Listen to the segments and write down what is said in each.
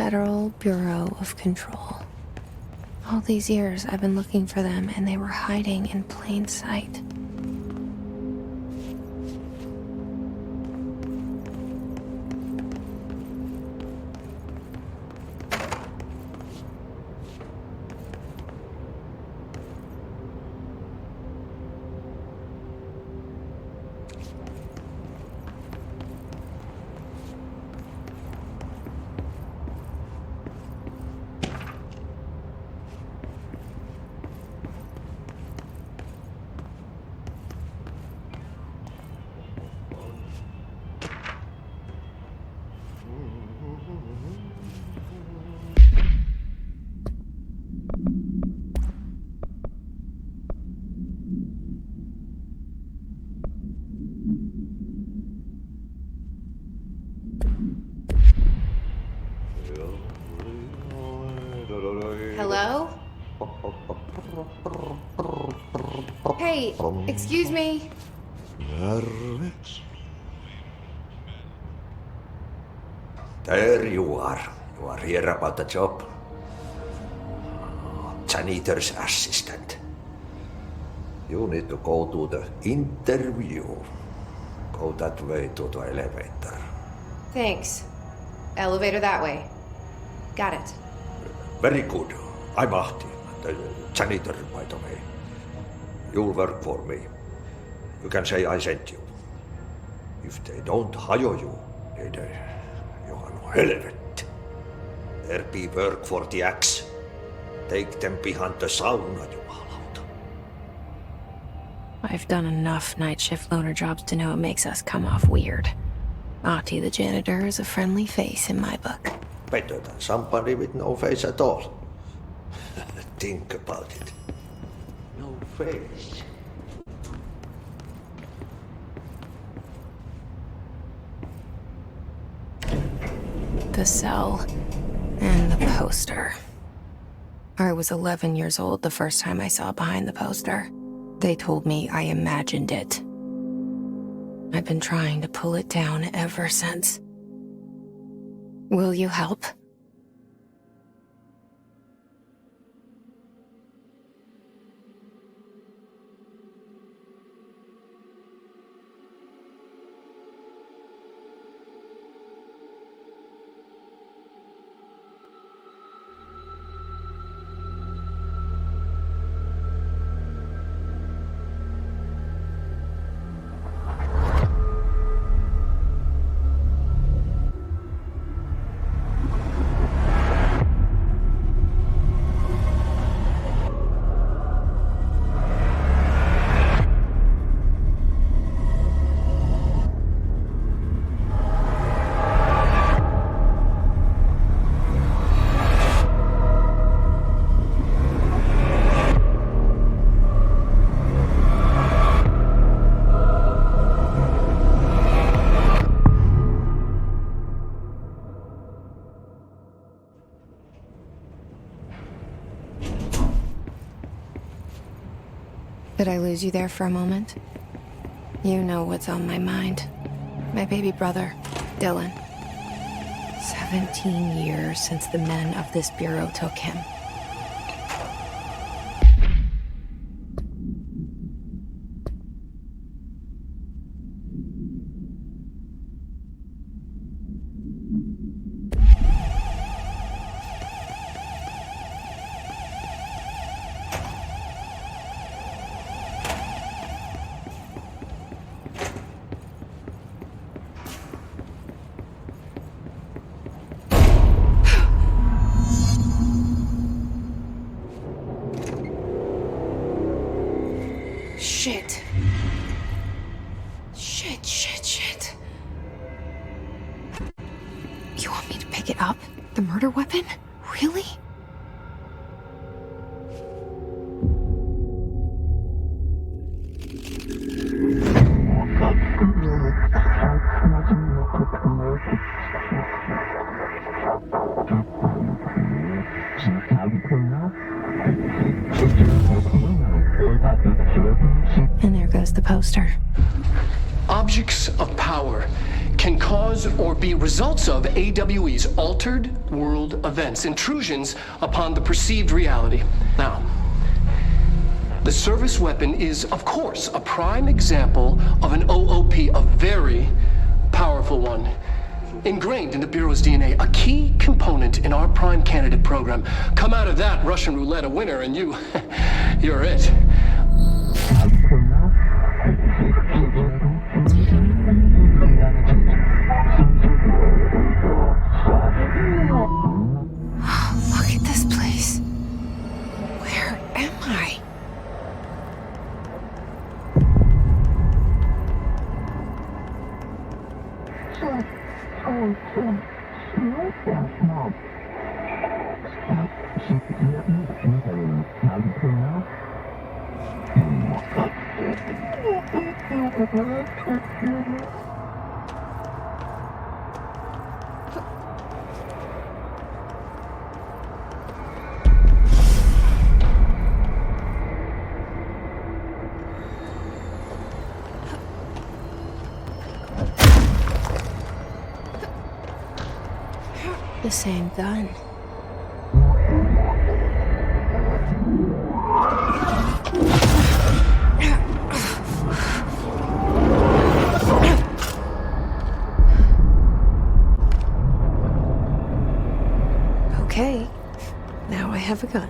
Federal Bureau of Control. All these years I've been looking for them, and they were hiding in plain sight. Hello? Hey, excuse me. There you are. You are here about the job. Janitor's assistant. You need to go to the interview. Go that way to the elevator. Thanks. Elevator that way. Got it. Very good. I'm Ahti, the janitor, by the way. You'll work for me. You can say I sent you. If they don't hire you, you are no helvet. There be work for the axe. Take them behind the sauna, jumalauta. I've done enough night shift loner jobs to know it makes us come off weird. Ahti the janitor is a friendly face in my book. Better than somebody with no face at all. Think about it. No face. The cell and the poster. I was 11 years old the first time I saw behind the poster. They told me I imagined it. I've been trying to pull it down ever since. Will you help? Did I lose you there for a moment? You know what's on my mind. My baby brother, Dylan. 17 years since the men of this bureau took him. Shit. Shit. You want me to pick it up? The murder weapon? Really? And there goes the poster. Objects of power can cause or be results of AWE's altered world events, intrusions upon the perceived reality. Now, the service weapon is, of course, a prime example of an OOP, a very powerful one. Ingrained in the Bureau's DNA, a key component in our prime candidate program. Come out of that Russian roulette a winner and you're it. Look at this place. Where am I? The same gun. Okay, now I have a gun.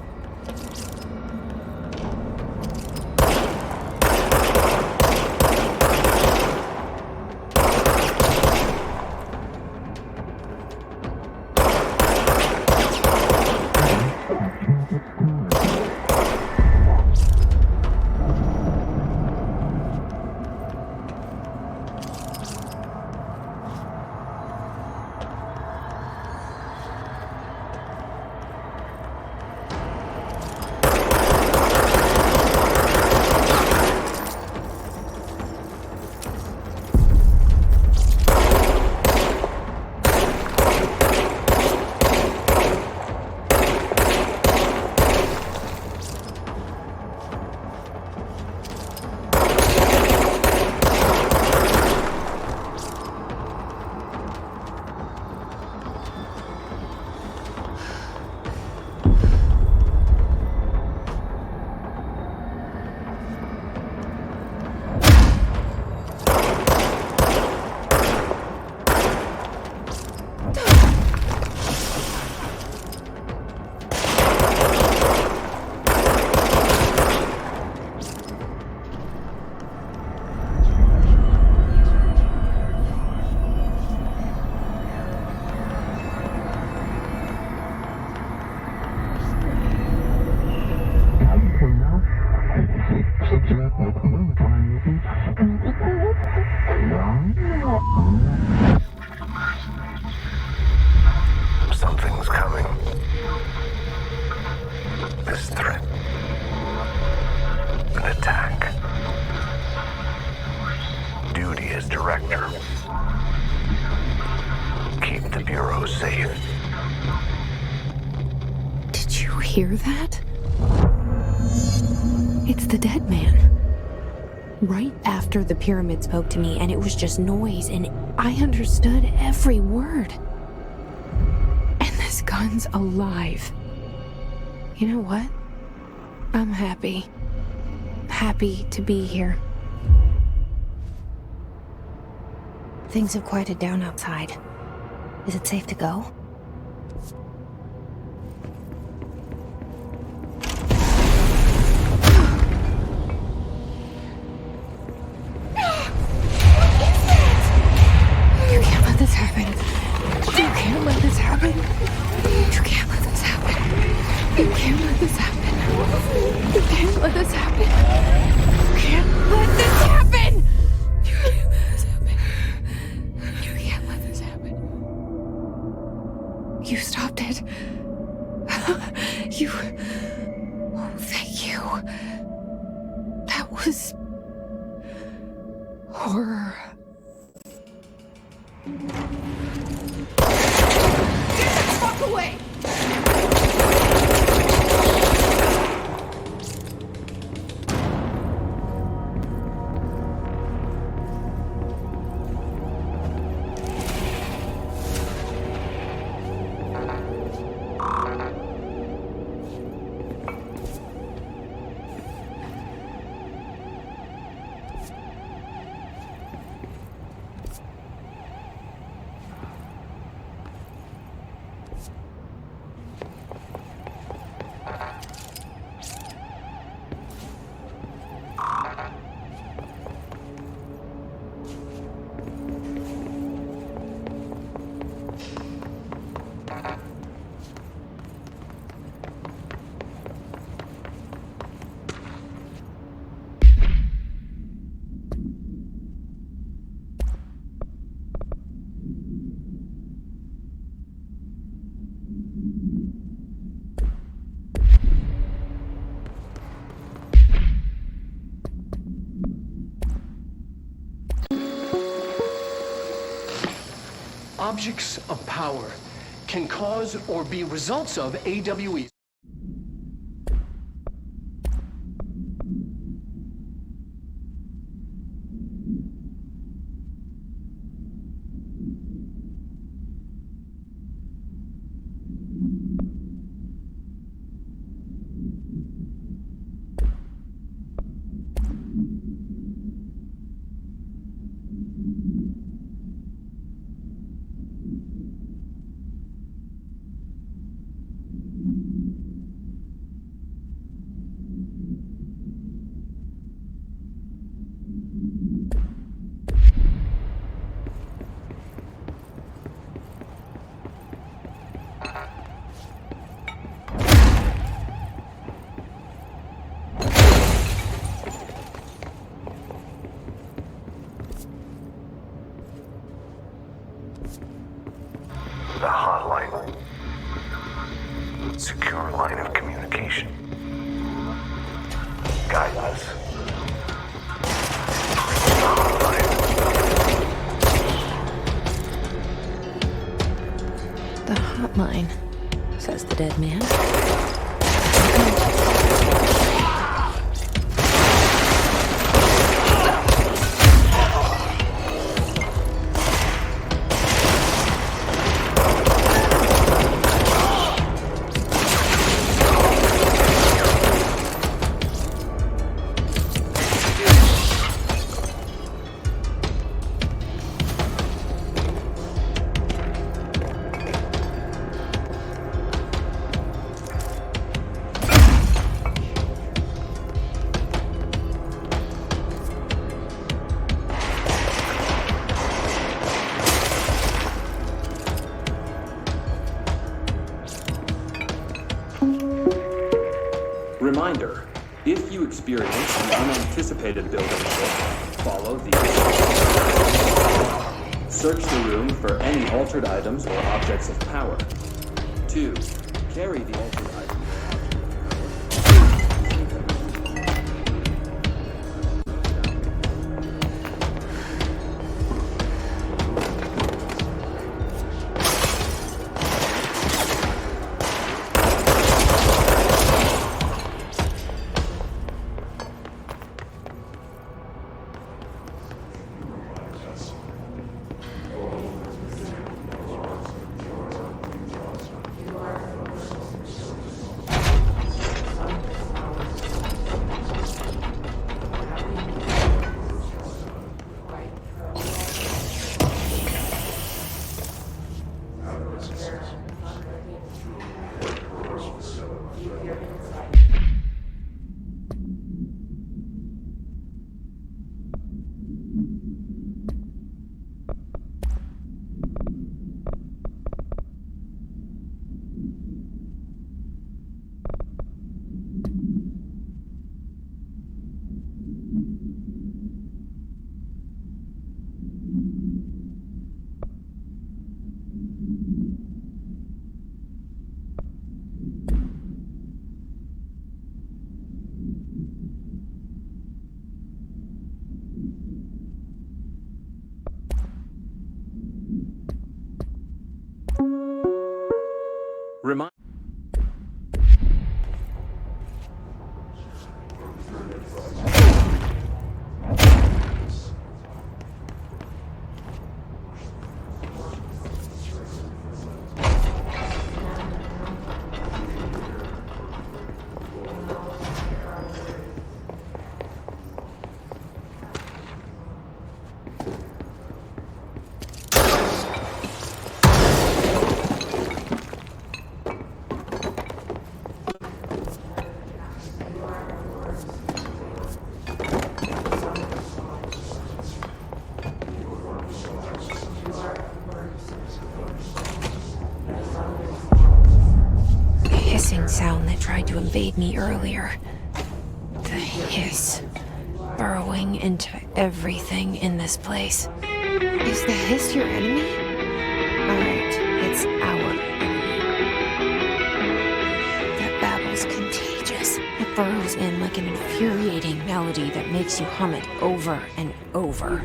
Something's coming. This threat. An attack. Duty as director. Keep the Bureau safe. Did you hear that? It's the dead man. Right after the pyramid spoke to me, and it was just noise, and I understood every word. And this gun's alive. You know what? I'm happy. Happy to be here. Things have quieted down outside. Is it safe to go? You can't let this happen. You can't let this happen. You can't let this happen. You can't let this happen. You can't let this happen. You can't let this happen. You can't let this happen. You can't let this happen. You stopped it. You. Oh, thank you. That was horror. Get the fuck away! objects of power can cause or be results of AWEs. The hotline. Secure line of communication. Guidance. The hotline. The hotline, says the dead man. Reminder, if you experience an unanticipated building shift, follow the Search the room for any altered items or objects of power. 2. Carry the altered item. Remind. Sound that tried to invade me earlier. The hiss, burrowing into everything in this place. Is the hiss your enemy? Alright, it's our enemy. That babble's contagious. It burrows in like an infuriating melody that makes you hum it over and over.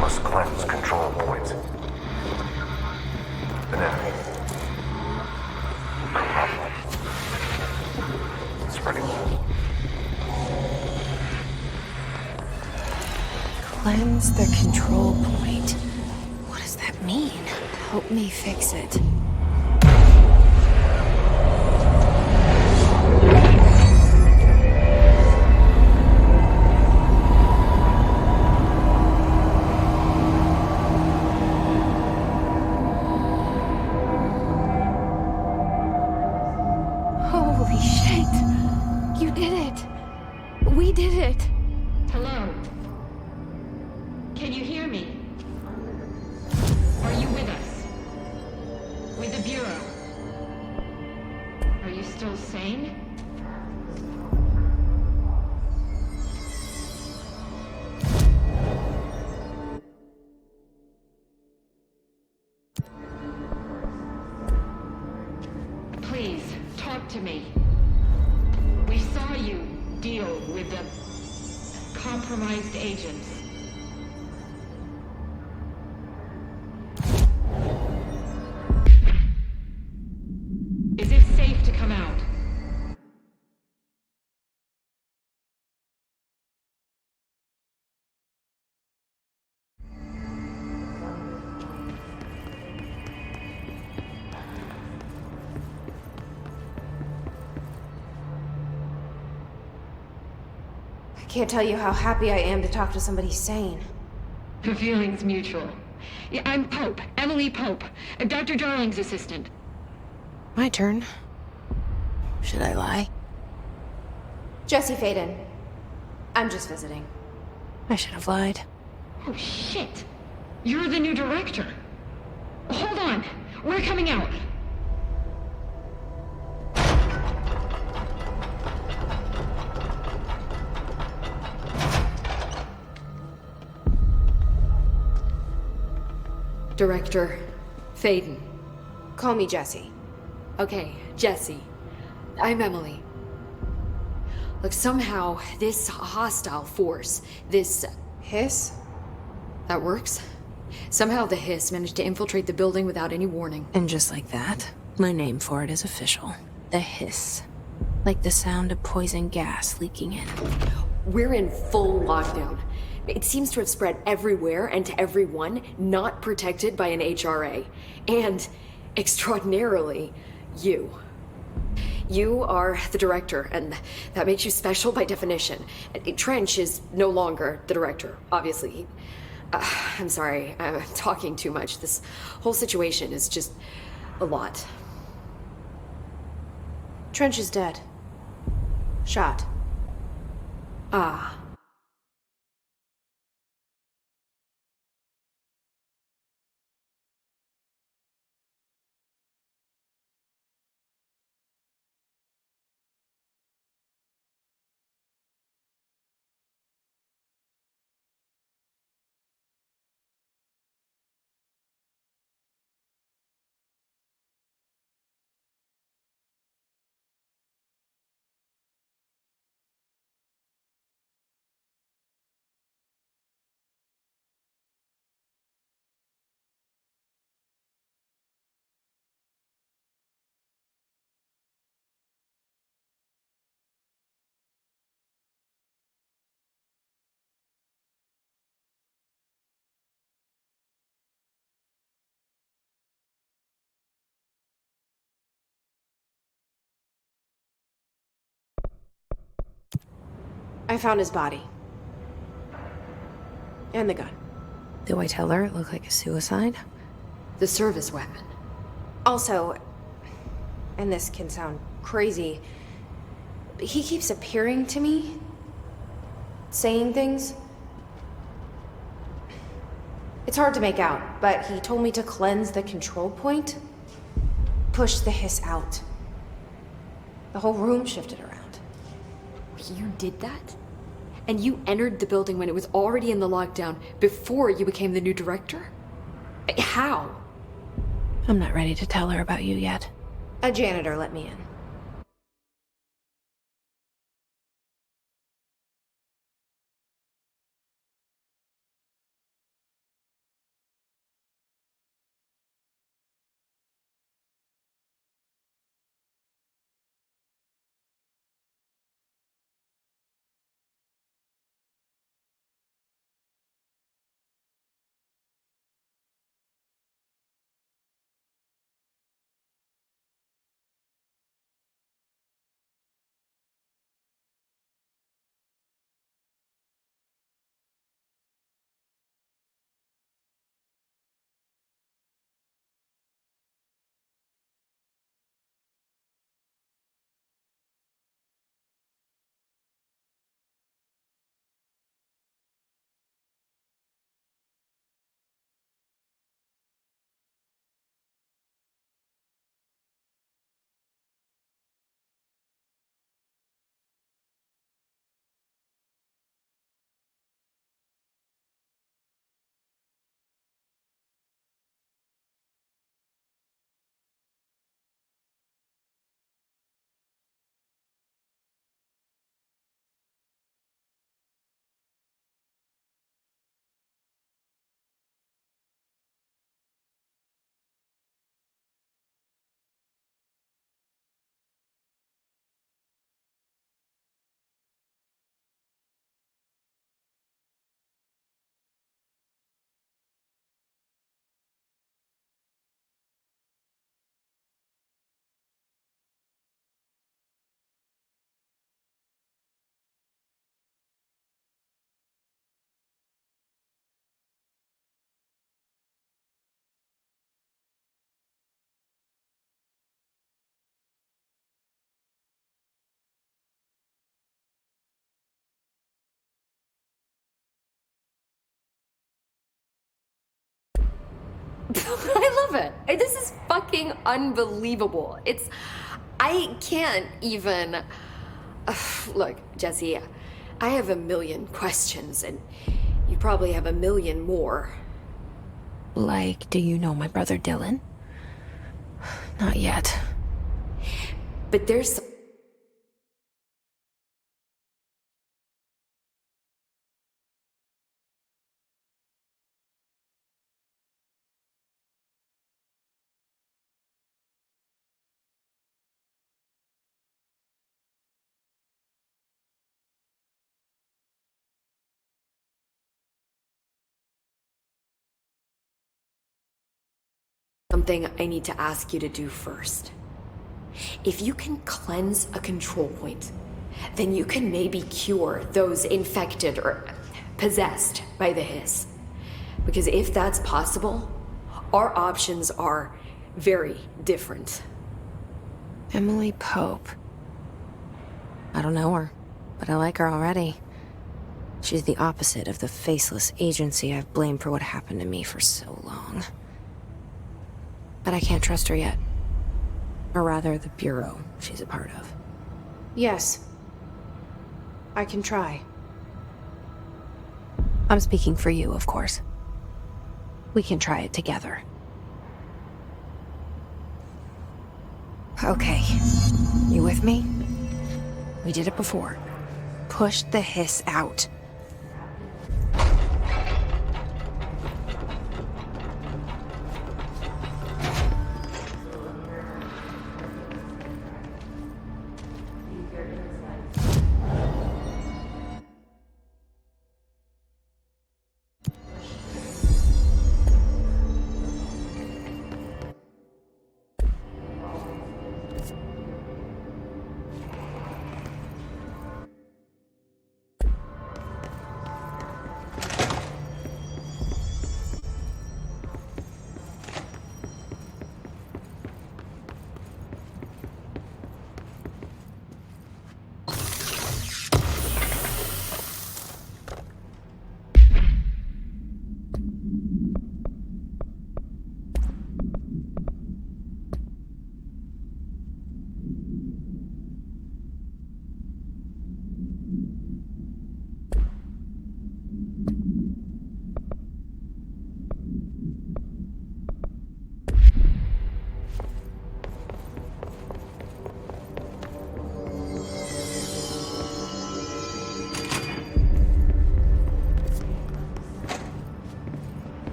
Must cleanse control points. An enemy. Spreading. Cleanse the control point. What does that mean? Help me fix it. Holy shit! You did it! We did it! Hello? Can you hear me? Are you with us? With the Bureau? Are you still sane? Please, talk to me. We saw you deal with the compromised agents. Is it safe to come out? I can't tell you how happy I am to talk to somebody sane. The feeling's mutual. Yeah, I'm Pope, Emily Pope, Dr. Darling's assistant. My turn. Should I lie? Jesse Faden. I'm just visiting. I should have lied. Oh, shit. You're the new director. Hold on. We're coming out. Director Faden. Call me Jesse. Okay, Jesse. I'm Emily. Look, somehow this hostile force, this... Hiss? that works? Somehow the hiss managed to infiltrate the building without any warning. And just like that, my name for it is official. The hiss. Like the sound of poison gas leaking in. We're in full lockdown. It seems to have spread everywhere and to everyone not protected by an HRA. And, extraordinarily, you. You are the director, and that makes you special by definition. Trench is no longer the director, obviously. I'm sorry, I'm talking too much. This whole situation is just a lot. Trench is dead. Shot. Ah. I found his body. And the gun. Do I tell her it looked like a suicide? The service weapon. Also, and this can sound crazy, but he keeps appearing to me, saying things. It's hard to make out, but he told me to cleanse the control point, push the hiss out. The whole room shifted around. You did that? And you entered the building when it was already in the lockdown before you became the new director? How? I'm not ready to tell her about you yet. A janitor let me in. I love it. This is fucking unbelievable. I can't even... Look, Jesse, I have a million questions, and you probably have a million more. Like, do you know my brother Dylan? Not yet. But there's... something I need to ask you to do first. If you can cleanse a control point, then you can maybe cure those infected or possessed by the hiss. Because if that's possible, our options are very different. Emily Pope. I don't know her, but I like her already. She's the opposite of the faceless agency I've blamed for what happened to me for so long. But I can't trust her yet. Or rather, the bureau she's a part of. Yes. I can try. I'm speaking for you, of course. We can try it together. Okay. You with me? We did it before. Push the hiss out.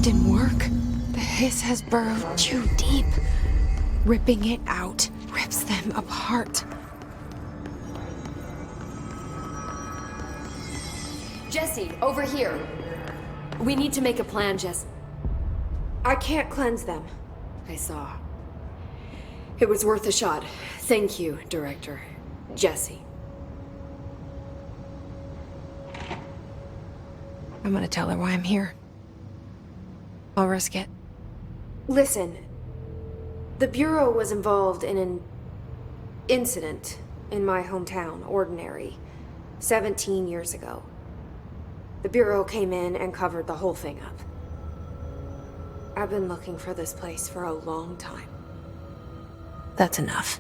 didn't work. The hiss has burrowed too deep. Ripping it out rips them apart. Jesse, over here. We need to make a plan, Jess. I can't cleanse them. I saw. It was worth a shot. Thank you, Director. Jesse. I'm gonna tell her why I'm here. I'll risk it. Listen, the Bureau was involved in an incident in my hometown, Ordinary, 17 years ago. The Bureau came in and covered the whole thing up. I've been looking for this place for a long time. That's enough.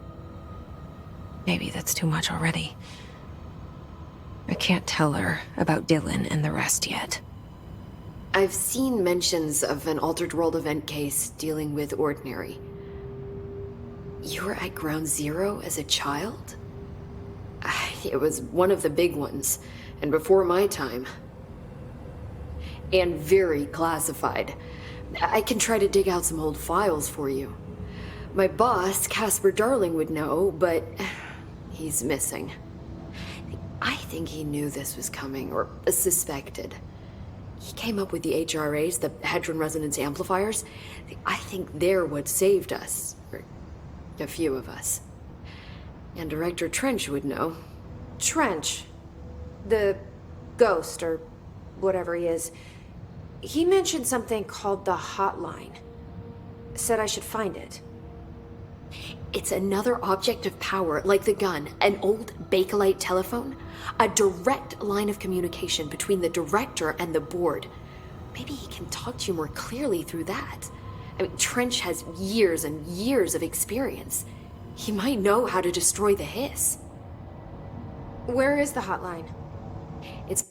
Maybe that's too much already. I can't tell her about Dylan and the rest yet. I've seen mentions of an Altered World event case dealing with Ordinary. You were at Ground Zero as a child? It was one of the big ones, and before my time. And very classified. I can try to dig out some old files for you. My boss, Casper Darling, would know, but he's missing. I think he knew this was coming, or suspected. He came up with the HRAs, the Hadron Resonance Amplifiers. I think they're what saved us. Or a few of us. And Director Trench would know. Trench, the ghost, or whatever he is, he mentioned something called the hotline. Said I should find it. It's another object of power, like the gun, an old Bakelite telephone. A direct line of communication between the director and the board. Maybe he can talk to you more clearly through that. I mean, Trench has years and years of experience. He might know how to destroy the hiss. Where is the hotline? It's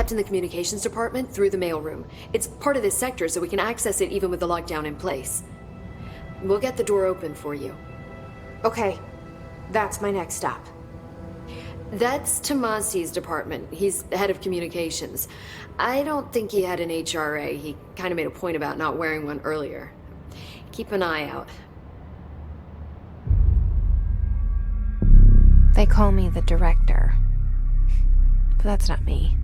kept in the communications department through the mailroom. It's part of this sector, so we can access it even with the lockdown in place. We'll get the door open for you. Okay, that's my next stop. That's Tomasi's department. He's head of communications. I don't think he had an HRA. He kind of made a point about not wearing one earlier. Keep an eye out. They call me the director. But that's not me.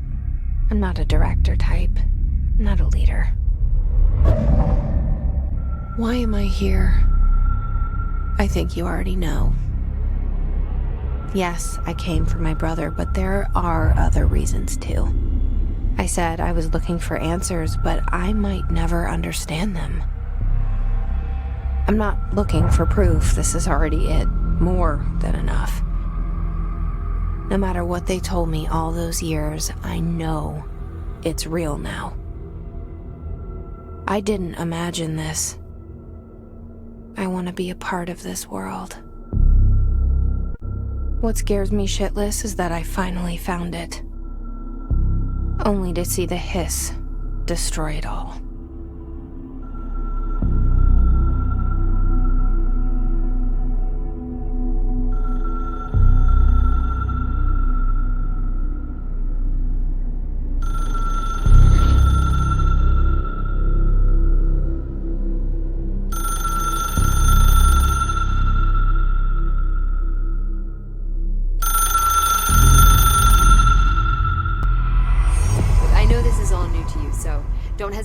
I'm not a director type. I'm not a leader. Why am I here? I think you already know. Yes, I came for my brother, but there are other reasons too. I said I was looking for answers, but I might never understand them. I'm not looking for proof. This is already it. More than enough. No matter what they told me all those years, I know it's real now. I didn't imagine this. I want to be a part of this world. What scares me shitless is that I finally found it. Only to see the hiss destroy it all.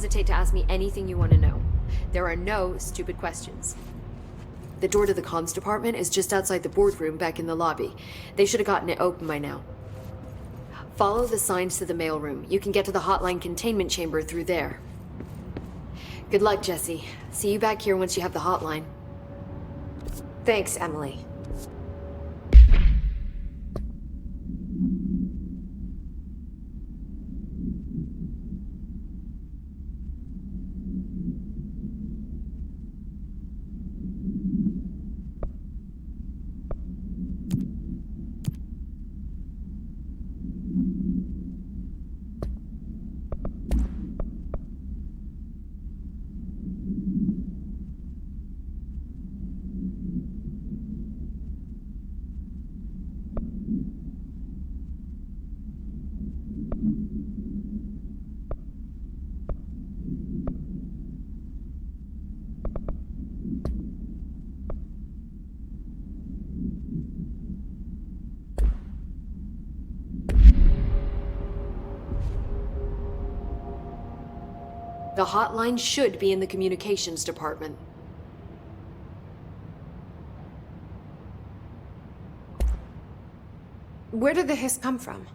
hesitate to ask me anything you want to know. There are no stupid questions. The door to the comms department is just outside the boardroom back in the lobby. They should have gotten it open by now. Follow the signs to the mailroom. You can get to the hotline containment chamber through there. Good luck, Jesse. See you back here once you have the hotline. Thanks, Emily. The hotline should be in the communications department. Where did the hiss come from?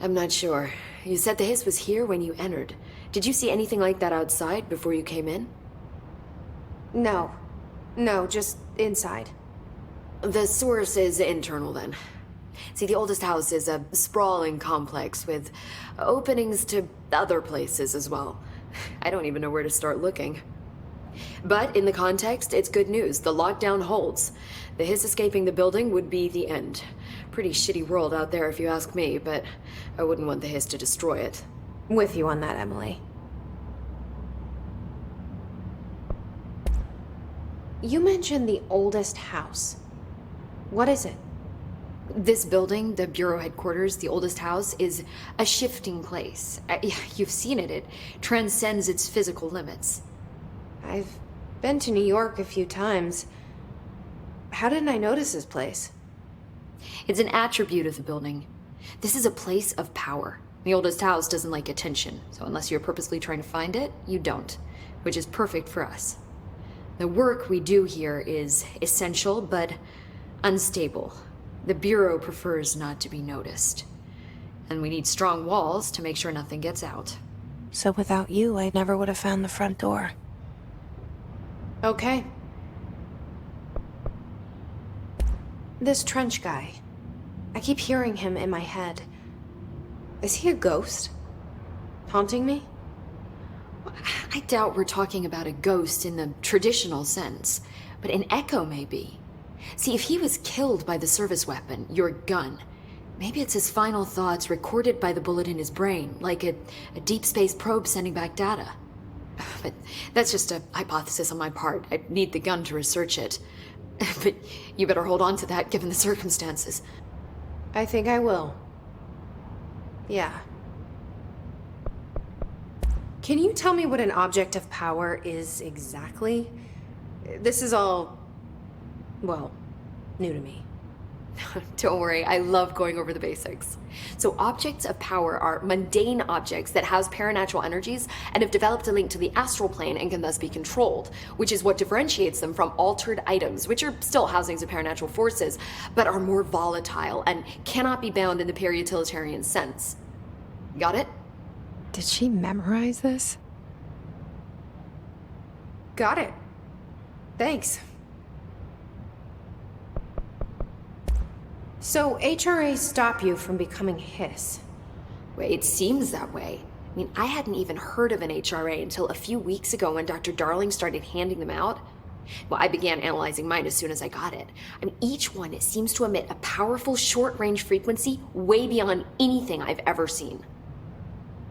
I'm not sure. You said the hiss was here when you entered. Did you see anything like that outside before you came in? No. No, just inside. The source is internal then. See, the oldest house is a sprawling complex with openings to other places as well. I don't even know where to start looking. But in the context, it's good news. The lockdown holds. The hiss escaping the building would be the end. Pretty shitty world out there if you ask me, but I wouldn't want the hiss to destroy it. With you on that, Emily. You mentioned the oldest house. What is it? This building, the Bureau headquarters, the oldest house, is a shifting place. You've seen it. It transcends its physical limits. I've been to New York a few times. How didn't I notice this place? It's an attribute of the building. This is a place of power. The oldest house doesn't like attention, so unless you're purposely trying to find it, you don't, which is perfect for us. The work we do here is essential, but unstable. The Bureau prefers not to be noticed. And we need strong walls to make sure nothing gets out. So without you, I never would have found the front door. Okay. This Trench guy. I keep hearing him in my head. Is he a ghost? Haunting me? I doubt we're talking about a ghost in the traditional sense, but an echo maybe. See, if he was killed by the service weapon, your gun, maybe it's his final thoughts recorded by the bullet in his brain, like a deep space probe sending back data. But that's just a hypothesis on my part. I'd need the gun to research it. But you better hold on to that given the circumstances. I think I will. Yeah. Can you tell me what an object of power is exactly? This is all, well, new to me. Don't worry, I love going over the basics. So objects of power are mundane objects that house paranatural energies and have developed a link to the astral plane and can thus be controlled, which is what differentiates them from altered items, which are still housings of paranatural forces, but are more volatile and cannot be bound in the peri-utilitarian sense. Got it? Did she memorize this? Got it. Thanks. So HRA stop you from becoming Hiss? Well, it seems that way. I mean, I hadn't even heard of an HRA until a few weeks ago when Dr. Darling started handing them out. Well, I began analyzing mine as soon as I got it. I mean, each one seems to emit a powerful short-range frequency way beyond anything I've ever seen.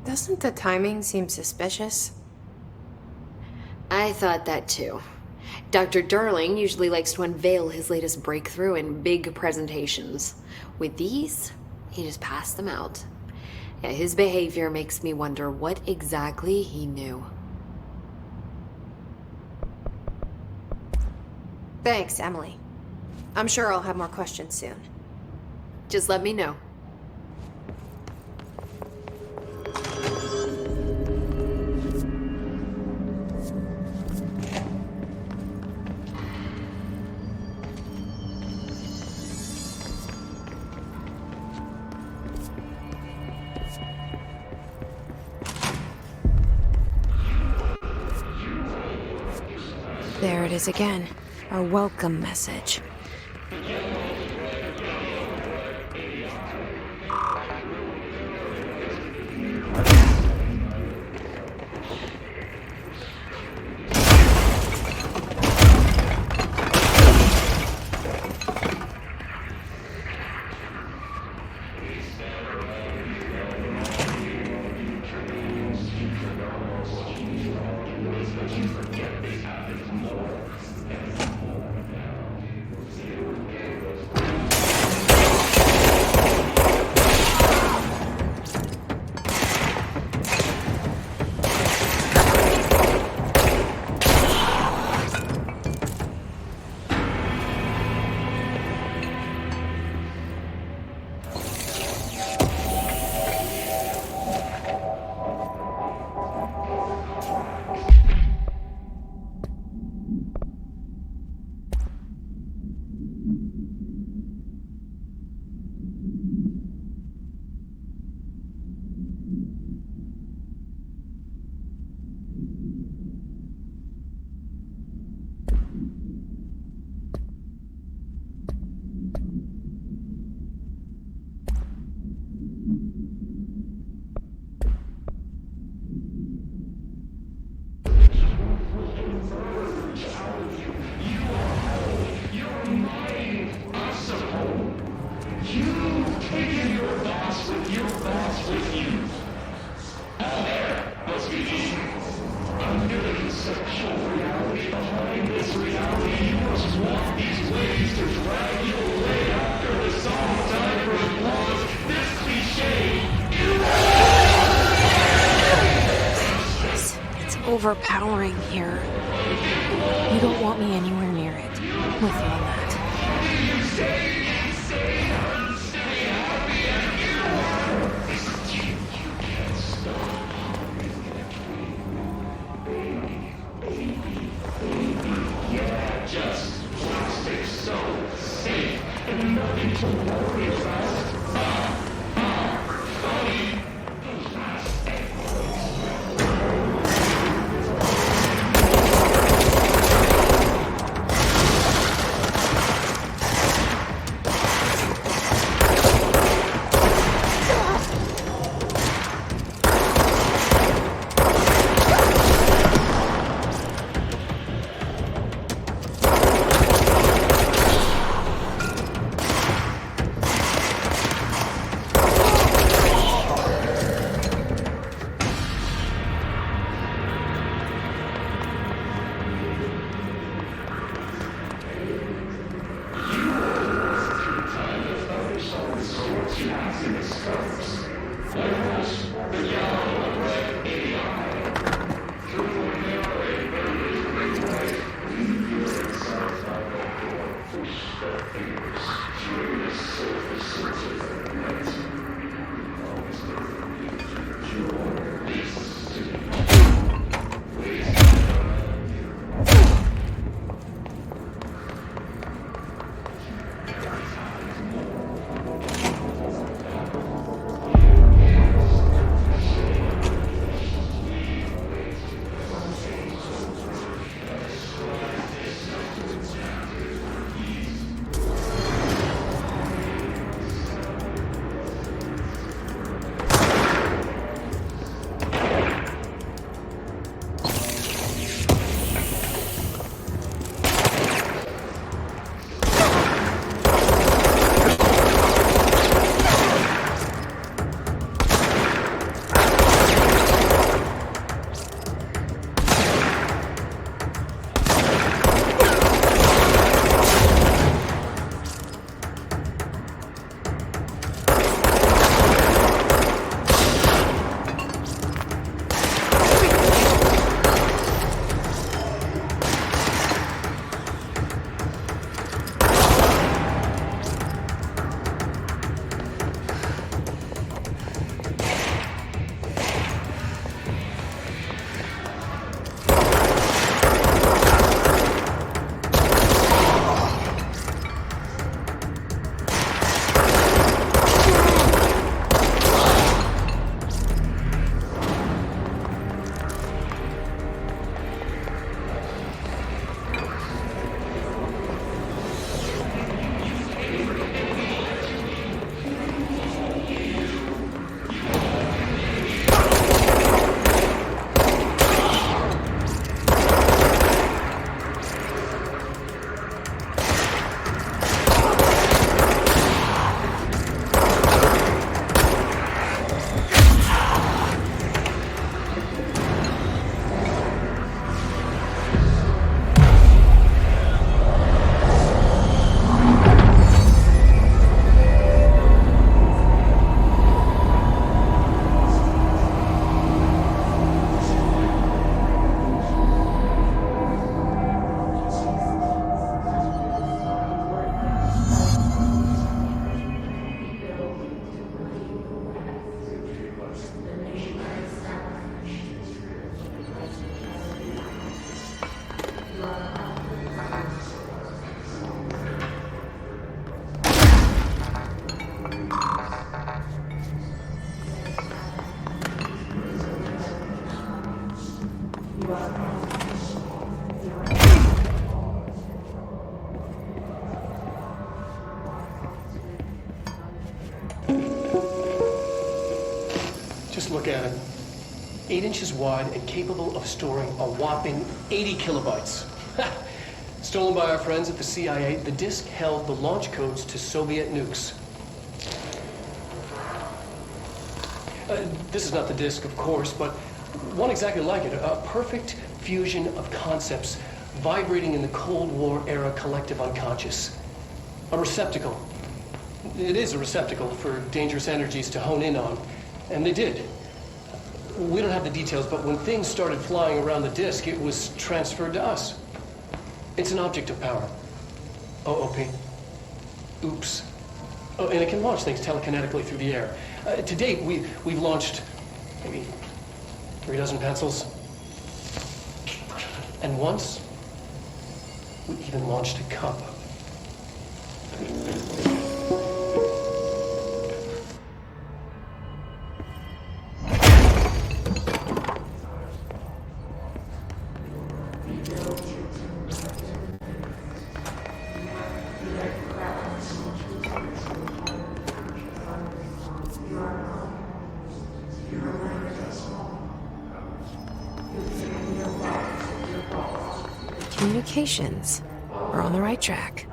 Doesn't the timing seem suspicious? I thought that too. Dr. Darling usually likes to unveil his latest breakthrough in big presentations. With these, he just passed them out. Yeah, his behavior makes me wonder what exactly he knew. Thanks, Emily. I'm sure I'll have more questions soon. Just let me know. There it is again. A welcome message. It's overpowering here. You don't want me anywhere near it. With you on that. Just look at it. 8 inches wide and capable of storing a whopping 80 kilobytes. Stolen by our friends at the CIA, the disk held the launch codes to Soviet nukes. This is not the disk, of course, but one exactly like it. A perfect fusion of concepts vibrating in the Cold War era collective unconscious. A receptacle. It is a receptacle for dangerous energies to hone in on. And they did. We don't have the details, but when things started flying around the disk, it was transferred to us. It's an object of power. OOP. Oops. Oh, and it can launch things telekinetically through the air. To date, we've launched maybe 3 dozen pencils. And once, we even launched a cup. Communications. We're on the right track.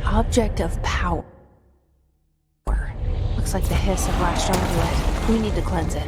Object of power. Looks like the hiss have latched onto it. We need to cleanse it.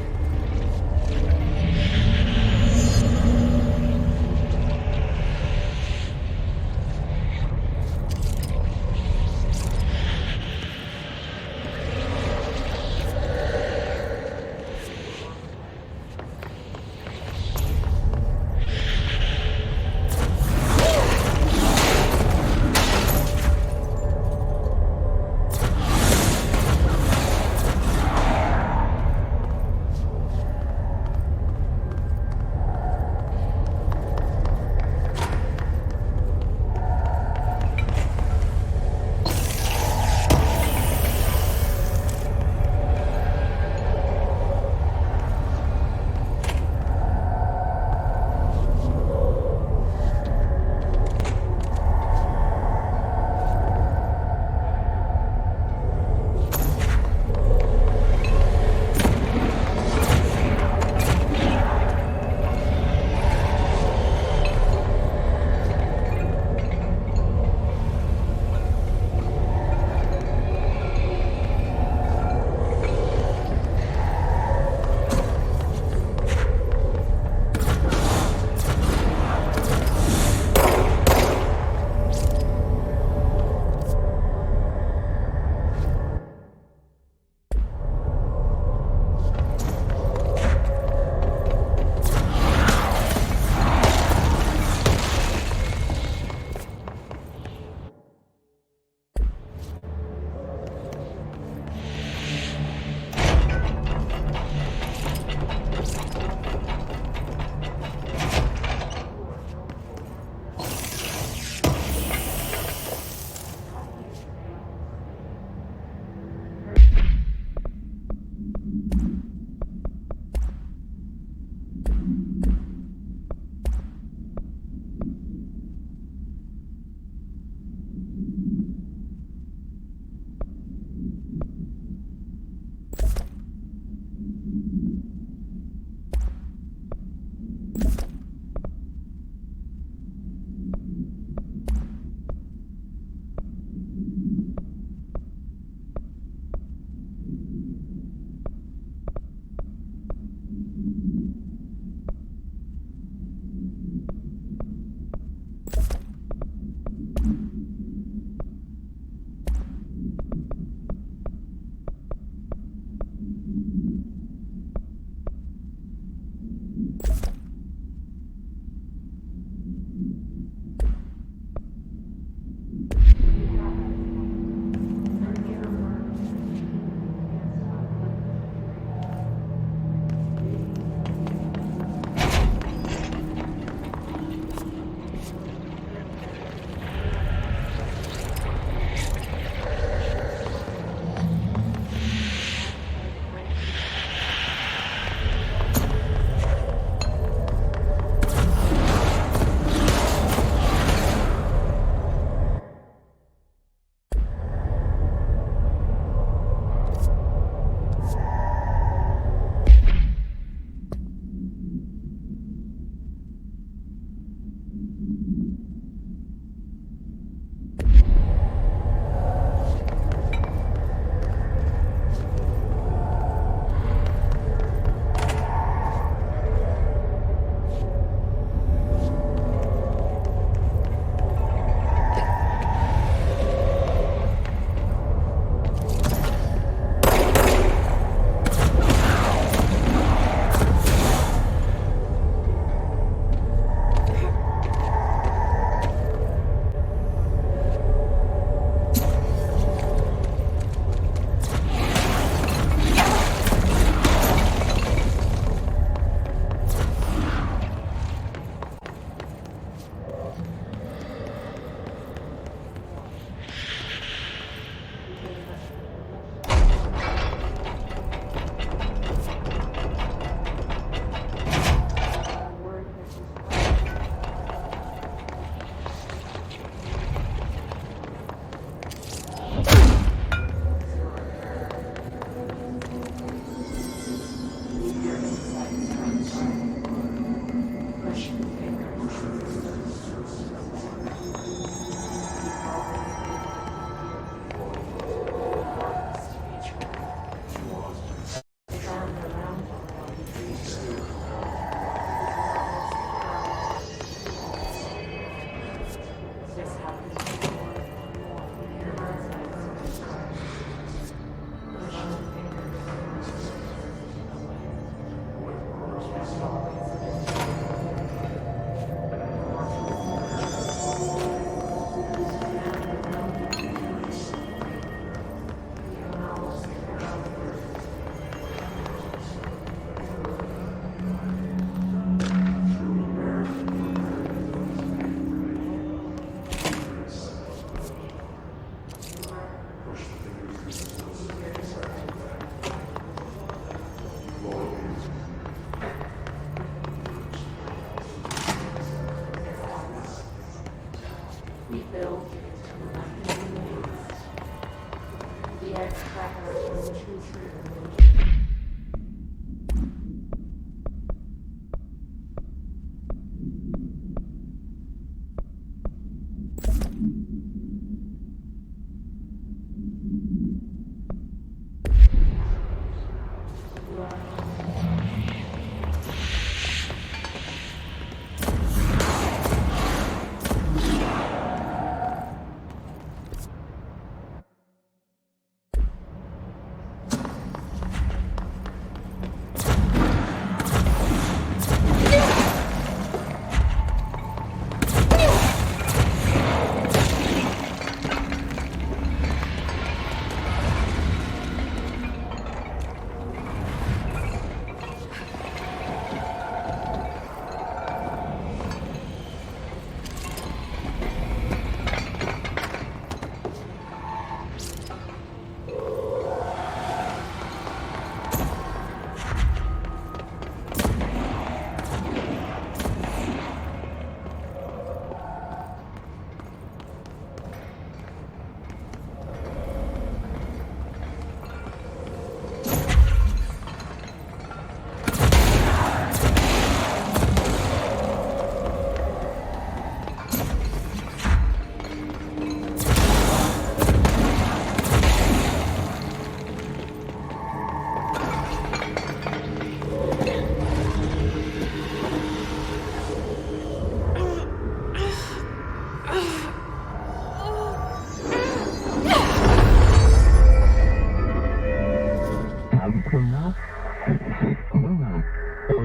It's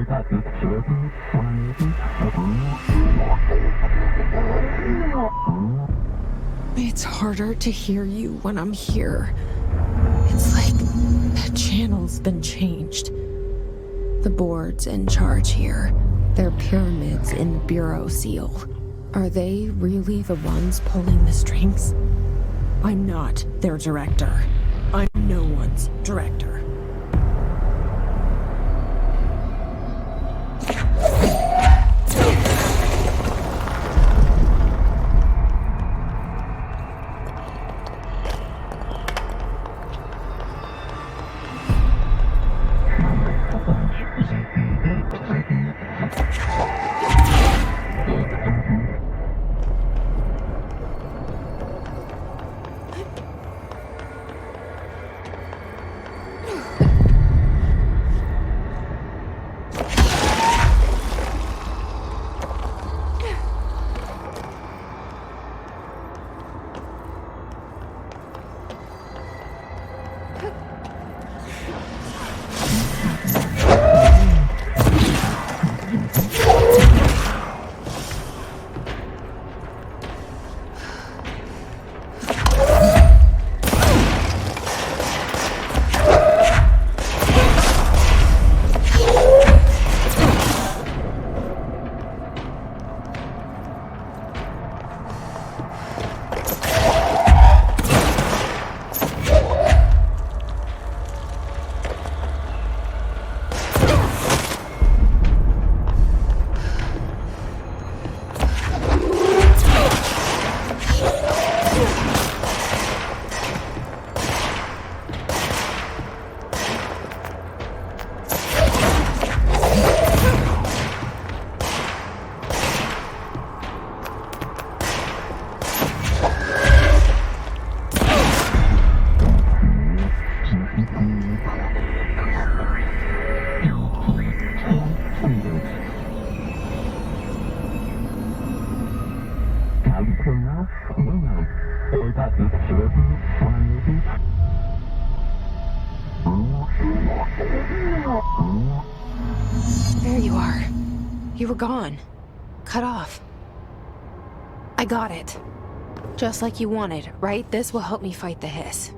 harder to hear you when I'm here. It's like the channel's been changed. The board's in charge here. They're pyramids in the Bureau seal. Are they really the ones pulling the strings? I'm not their director. I'm no one's director. There you are. You were gone. Cut off. I got it. Just like you wanted, right? This will help me fight the hiss.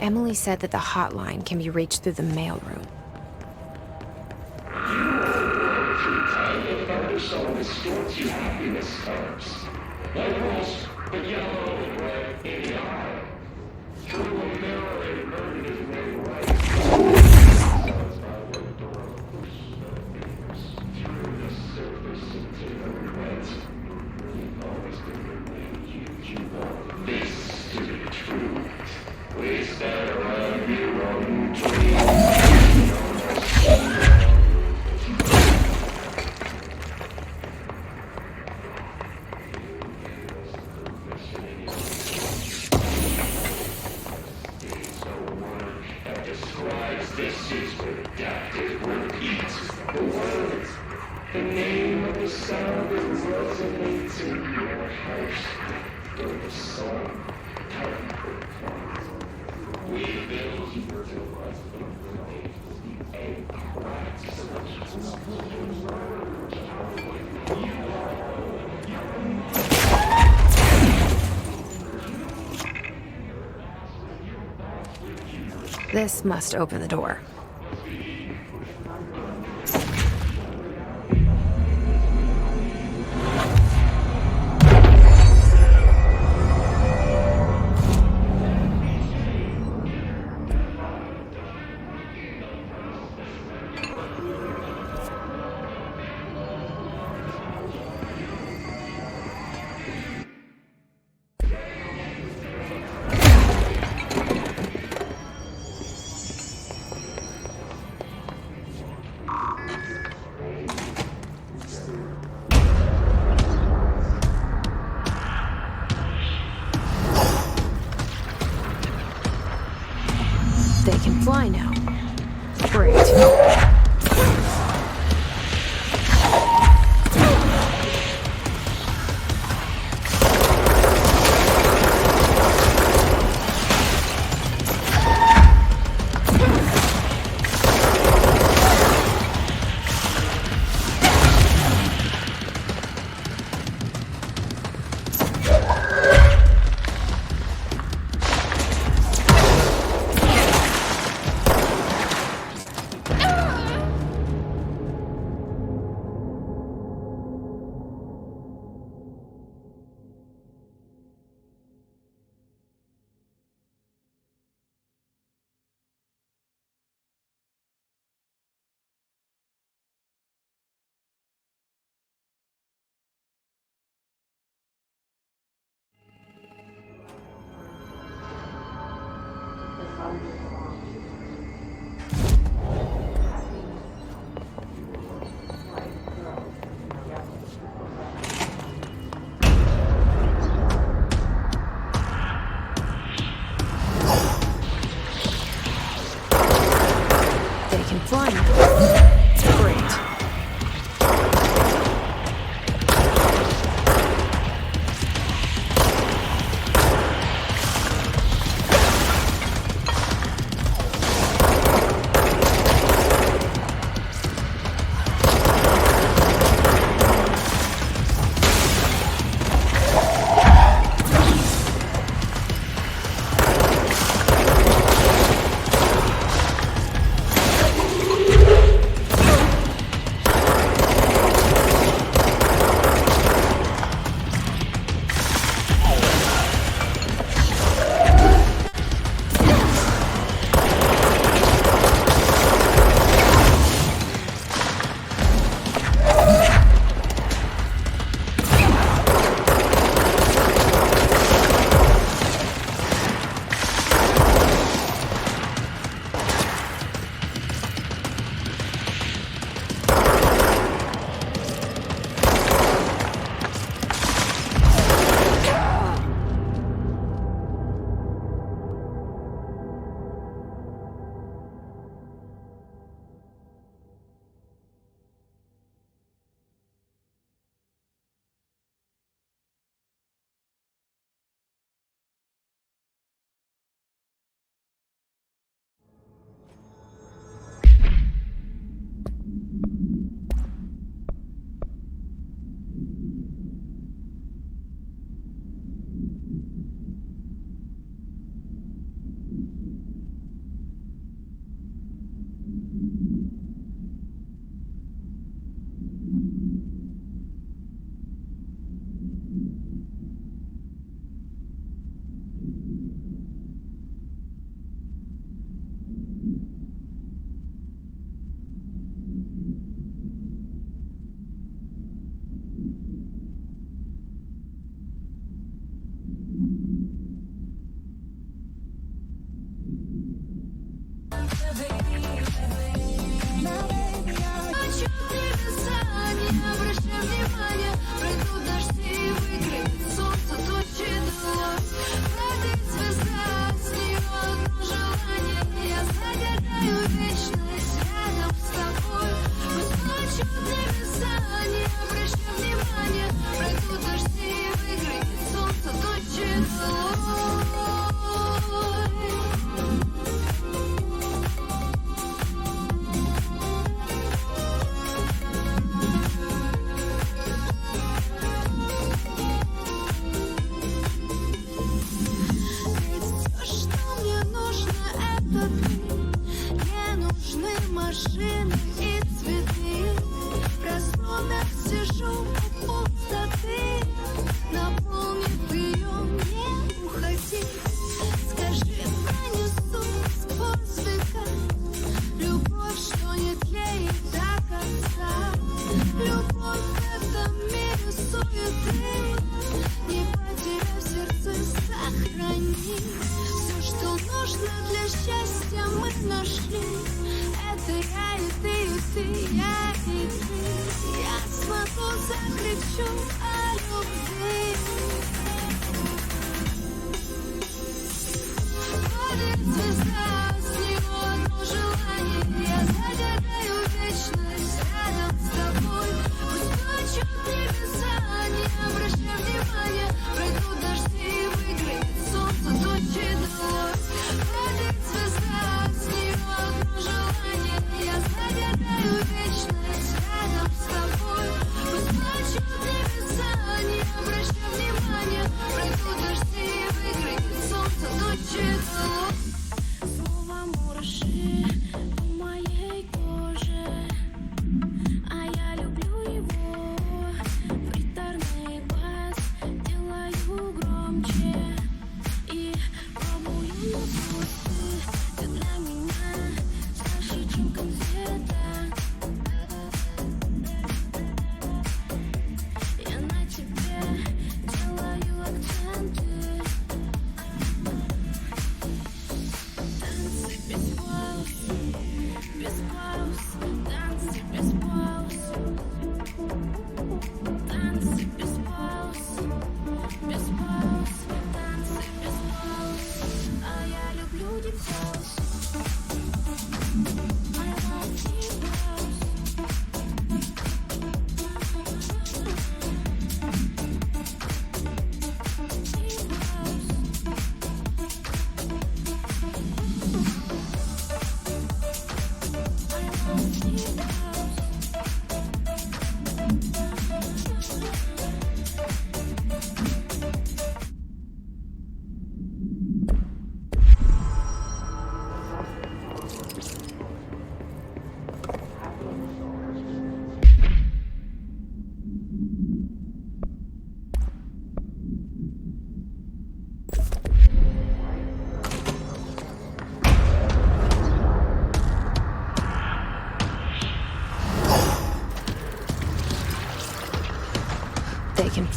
Emily said that the hotline can be reached through the mailroom. This must open the door.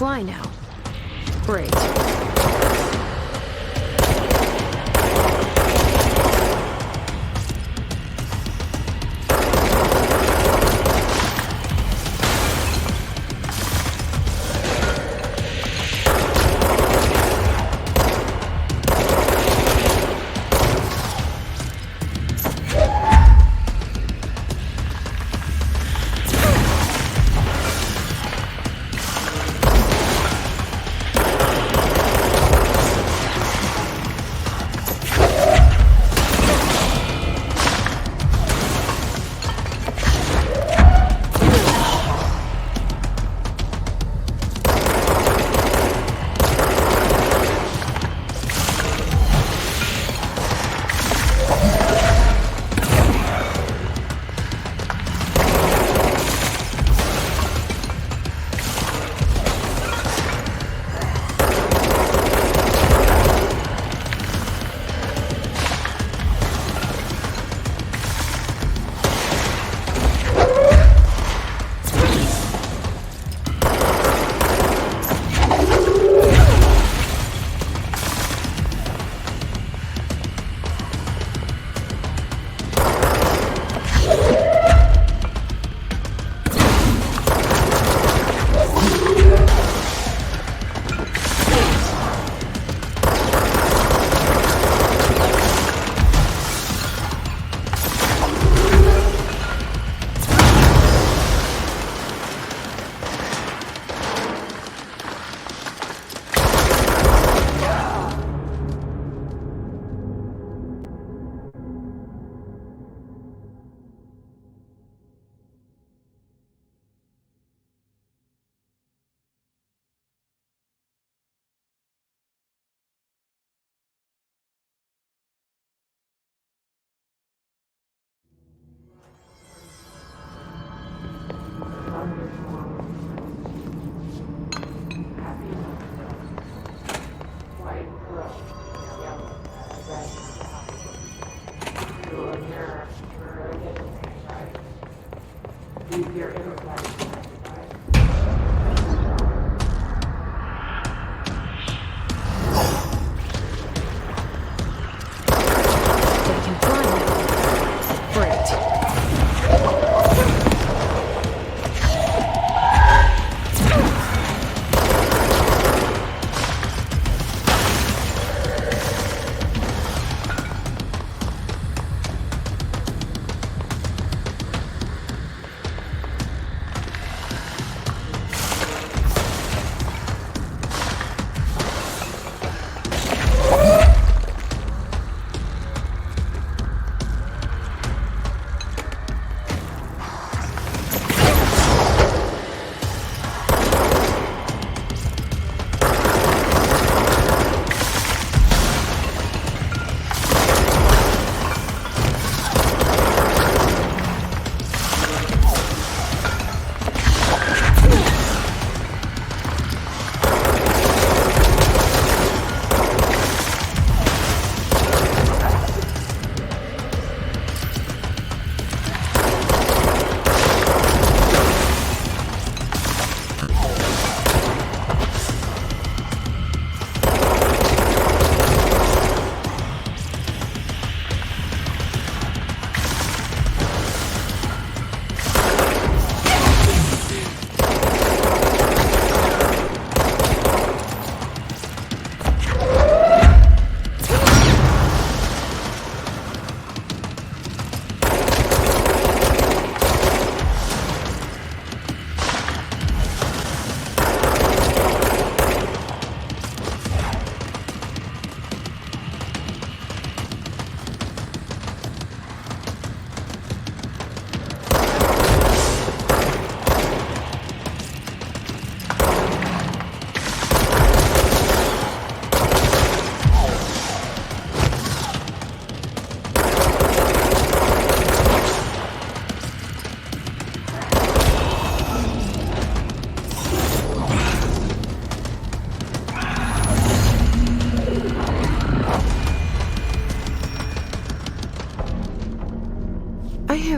fly now. Great.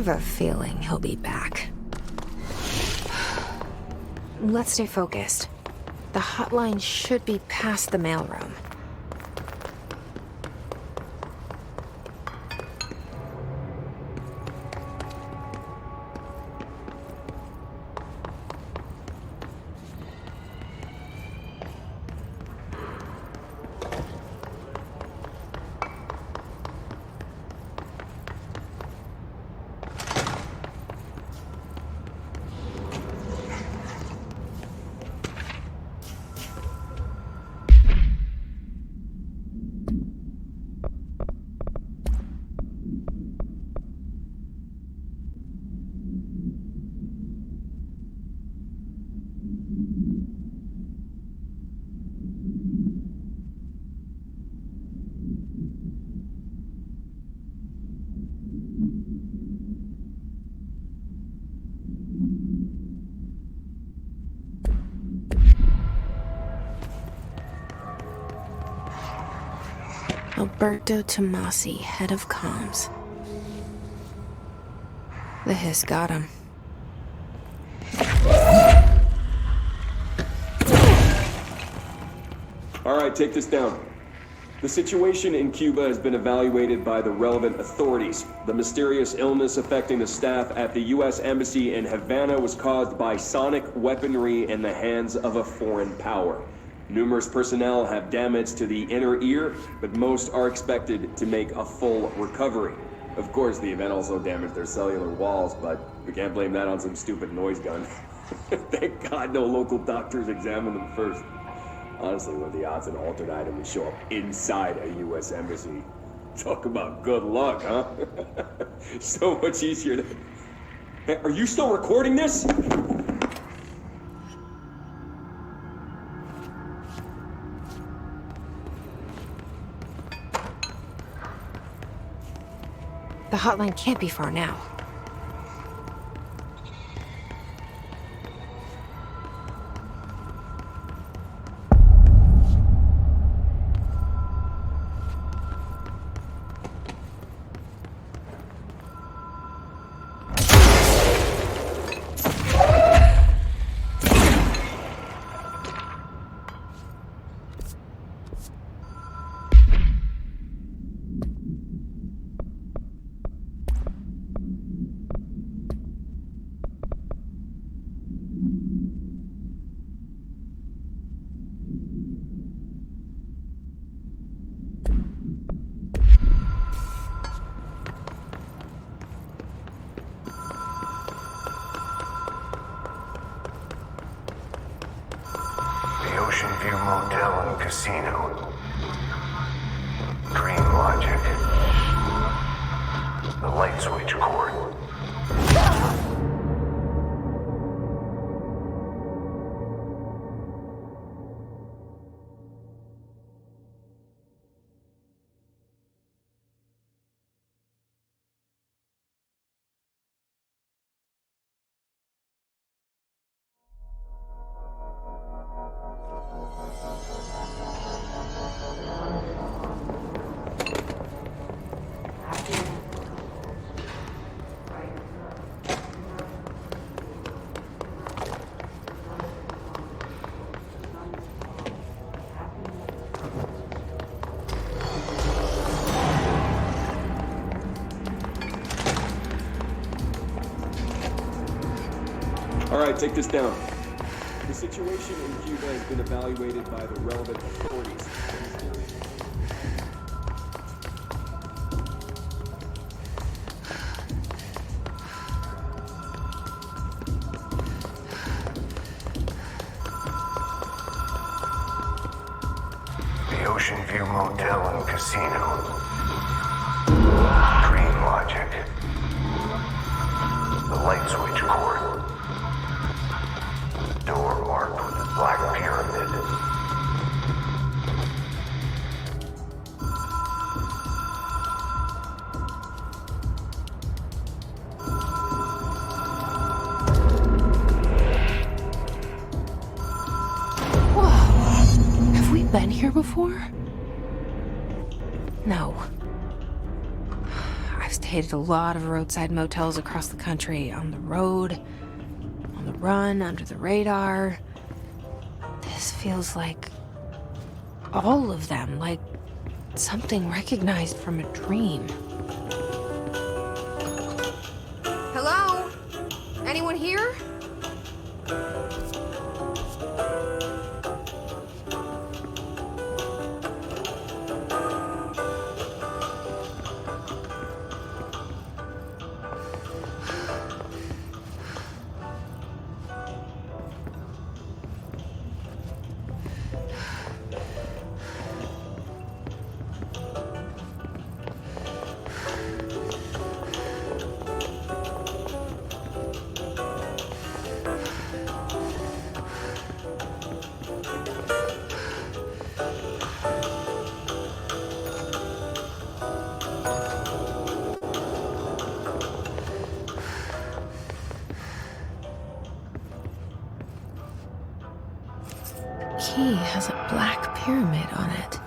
have a feeling he'll be back. Let's stay focused. The hotline should be past the mailroom. Alberto Tomasi, head of comms. The hiss got him. All right, take this down. The situation in Cuba has been evaluated by the relevant authorities. The mysterious illness affecting the staff at the U.S. Embassy in Havana was caused by sonic weaponry in the hands of a foreign power. Numerous personnel have damage to the inner ear, but most are expected to make a full recovery. Of course, the event also damaged their cellular walls, but we can't blame that on some stupid noise gun. Thank God no local doctors examined them first. Honestly, what are the odds an altered item would show up inside a U.S. embassy? Talk about good luck, huh? So much easier to... Hey, are you still recording this? The hotline can't be far now. Ocean View Motel and Casino. Dream Logic. The light switch cord. All right, take this down. The situation in Cuba has been evaluated by the relevant authorities. The Ocean View Motel and Casino. Dream Logic. The light switch cord. Door marked with a black pyramid. Whoa! Have we been here before? No. I've stayed at a lot of roadside motels across the country, on the road, on the run, under the radar. This feels like all of them, like something recognized from a dream. Hello? Anyone here? Key has a black pyramid on it.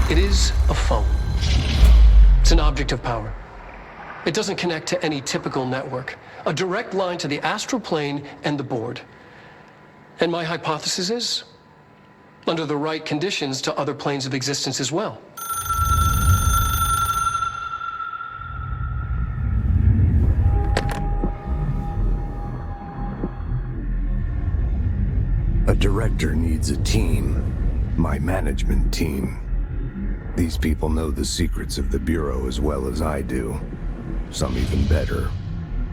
It is a phone. It's an object of power. It doesn't connect to any typical network. A direct line to the astral plane and the board. And my hypothesis is, under the right conditions, to other planes of existence as well. director needs a team. My management team. These people know the secrets of the Bureau as well as I do. Some even better.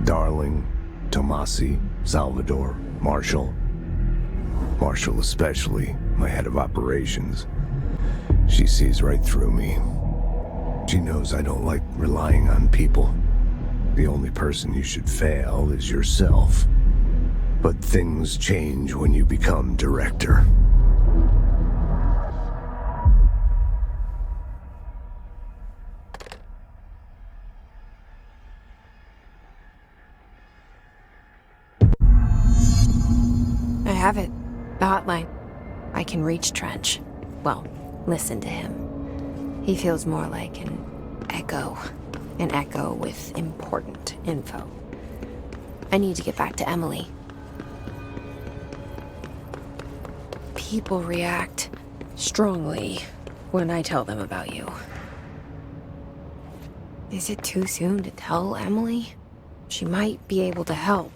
Darling, Tomasi, Salvador, Marshall. Marshall especially, my head of operations. She sees right through me. She knows I don't like relying on people. The only person you should fail is yourself. But things change when you become director. I have it. The hotline. I can reach Trench. Well, listen to him. He feels more like an echo. An echo with important info. I need to get back to Emily. People react strongly when I tell them about you. Is it too soon to tell Emily? She might be able to help.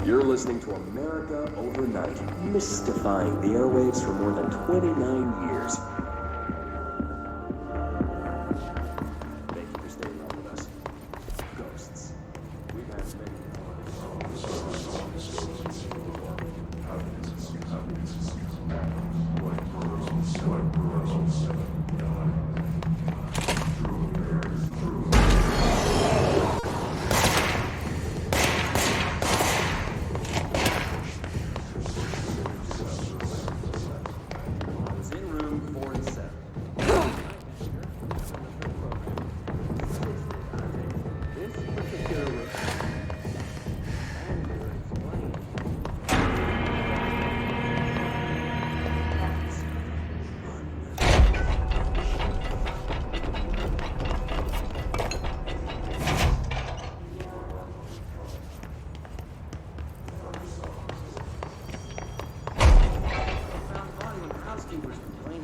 You're listening to America Overnight, mystifying the airwaves for more than 29 years. Thank you for staying on with us. Ghosts. We've had many.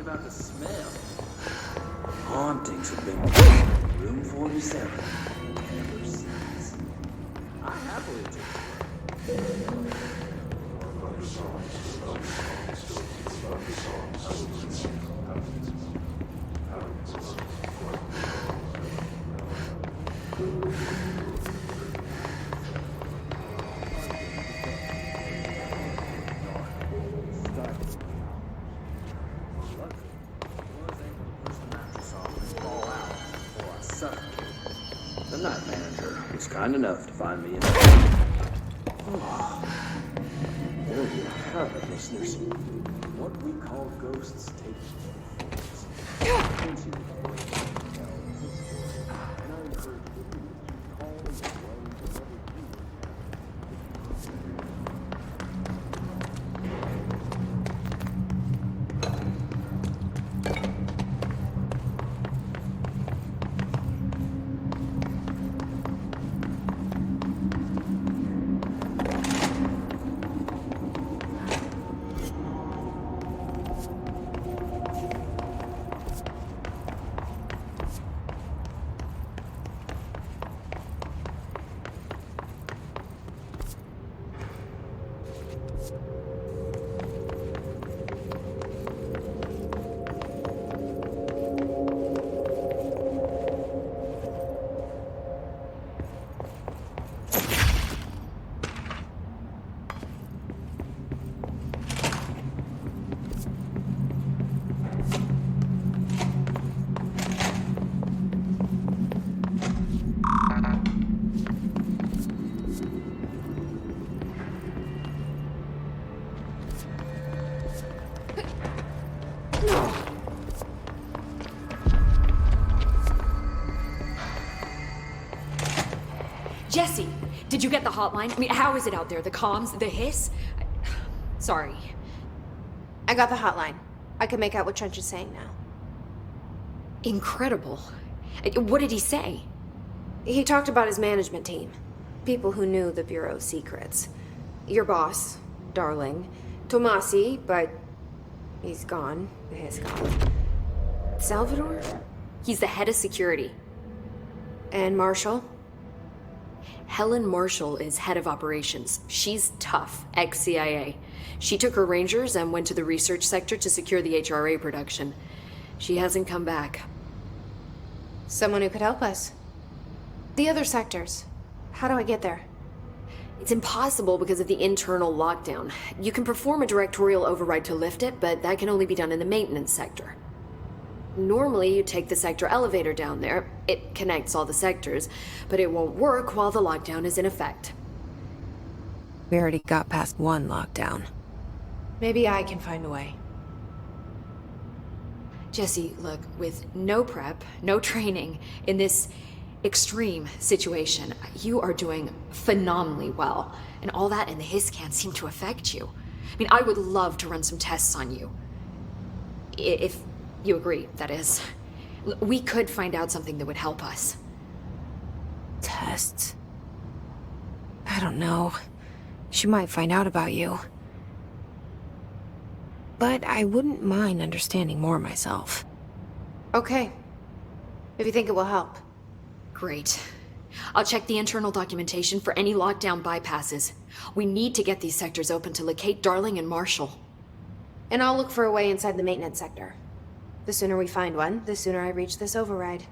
About the smell. Hauntings have been room 47 ever since. I happily take it. kind enough to find me in. There you have it, listeners. What we call ghosts take forms. Once you tell his story, and I encourage you to call and explain whenever you Jesse, did you get the hotline? I mean, how is it out there? The comms, the hiss? Sorry. I got the hotline. I can make out what Trench is saying now. Incredible. What did he say? He talked about his management team. People who knew the Bureau's secrets. Your boss, Darling. Tomasi, but he's gone. He's gone. Salvador? He's the head of security. And Marshall? Helen Marshall is head of operations. She's tough, ex-CIA. She took her Rangers and went to the research sector to secure the HRA production. She hasn't come back. Someone who could help us. The other sectors. How do I get there? It's impossible because of the internal lockdown. You can perform a directorial override to lift it, but that can only be done in the maintenance sector. Normally, you take the sector elevator down there. It connects all the sectors, but it won't work while the lockdown is in effect. We already got past one lockdown. Maybe I can find a way. Jesse, look, with no prep, no training, in this extreme situation, you are doing phenomenally well. And all that and the hiss can't seem to affect you. I mean, I would love to run some tests on you. If you agree, that is. We could find out something that would help us. Tests? I don't know. She might find out about you. But I wouldn't mind understanding more myself. Okay. If you think it will help. Great. I'll check the internal documentation for any lockdown bypasses. We need to get these sectors open to locate Darling and Marshall. And I'll look for a way inside the maintenance sector. The sooner we find one, the sooner I reach this override.